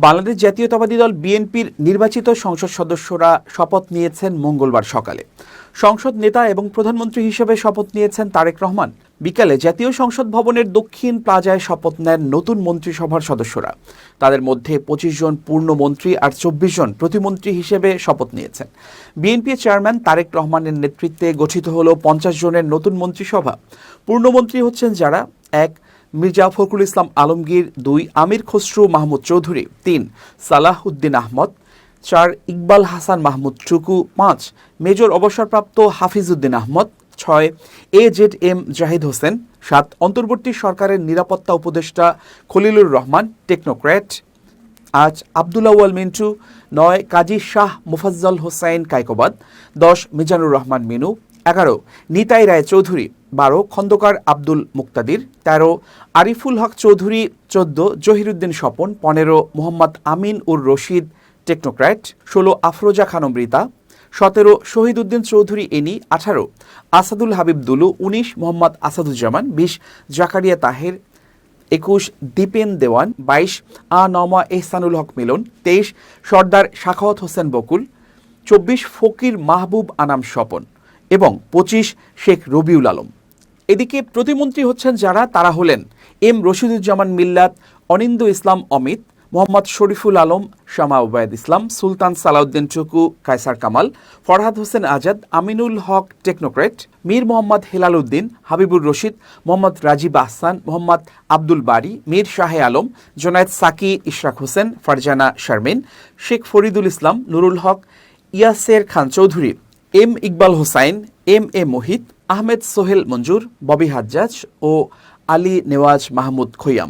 বাংলাদেশ জাতীয়তাবাদী দল বিএনপির নির্বাচিত সংসদ সদস্যরা শপথ নিয়েছেন মঙ্গলবার সকালে। সংসদ নেতা এবং প্রধানমন্ত্রী হিসেবে শপথ নিয়েছেন তারেক রহমান। বিকালে জাতীয় সংসদ ভবনের দক্ষিণ প্লাজায় শপথ নেন নতুন মন্ত্রিসভার সদস্যরা। তাদের মধ্যে 25 জন পূর্ণমন্ত্রী আর 24 জন প্রতিমন্ত্রী হিসেবে শপথ নিয়েছেন। বিএনপি চেয়ারম্যান তারেক রহমানের নেতৃত্বে গঠিত হল 50 জনের নতুন মন্ত্রিসভা। পূর্ণমন্ত্রী হচ্ছেন যারা: 1. মির্জা ফখরুল ইসলাম আলমগীর, 2. আমির খসরু মাহমুদ চৌধুরী, 3. সালাহ উদ্দিন আহমদ, 4. ইকবাল হাসান মাহমুদ টুকু, 5. মেজর অবসরপ্রাপ্ত হাফিজ উদ্দিন আহমদ, 6. AZM জাহিদ হোসেন, 7. অন্তর্বর্তী সরকারের নিরাপত্তা উপদেষ্টা খলিলুর রহমান টেকনোক্র্যাট, 8. আব্দুল আউয়াল মিন্টু, 9. কাজী শাহ মুফাজ্জল হোসাইন কায়কোবাদ, 10. মিজানুর রহমান মিনু, 11. নিতাই রায় চৌধুরী, 12. খন্দকার আব্দুল মুক্তাদির, 13. আরিফুল হক চৌধুরী, 14. জহিরুদ্দিন স্বপন, 15. মোহাম্মদ আমিন উর রশিদ টেকনোক্র্যাট, 16. আফরোজা খানম রীতা, 17. শহীদ উদ্দিন চৌধুরী এনি, 18. আসাদুল হাবিব দুলু, 19. মোহাম্মদ আসাদুজ্জামান, 20. জাকারিয়া তাহের, 21. দীপেন দেওয়ান, 22. নওমা এহসানুল হক মিলন, 23. সর্দার সাখাওয়াত হোসেন বকুল, 24. ফকির মাহবুব আনাম স্বপন এবং 25. শেখ রবিউল আলম। এদিকে প্রতিমন্ত্রী হচ্ছেন যারা, তারা হলেন: এম রশিদুজ্জামান মিল্লাত, অনিন্দ্য ইসলাম অমিত, মোহাম্মদ শরীফুল আলম, শামা ওবায়দ ইসলাম, সুলতান সালাউদ্দিন টুকু, কায়সার কামাল, ফরহাদ হোসেন আজাদ, আমিনুল হক টেকনোক্র্যাট, মীর মোহাম্মদ হেলাল উদ্দিন, হাবিবুর রশিদ, মোহাম্মদ রাজীব আহসান, মোহাম্মদ আব্দুল বারী, মীর শাহে আলম, জোনায়েদ সাকি, ইশরাক হোসেন, ফারজানা শারমিন, শেখ ফরিদুল ইসলাম, নুরুল হক, ইয়াসের খান চৌধুরী, এম ইকবাল হোসাইন, MA মোহিত, আহমেদ সোহেল মঞ্জুর, ববি হাজ্জাজ ও আলী নেওয়াজ মাহমুদ খৈয়াম।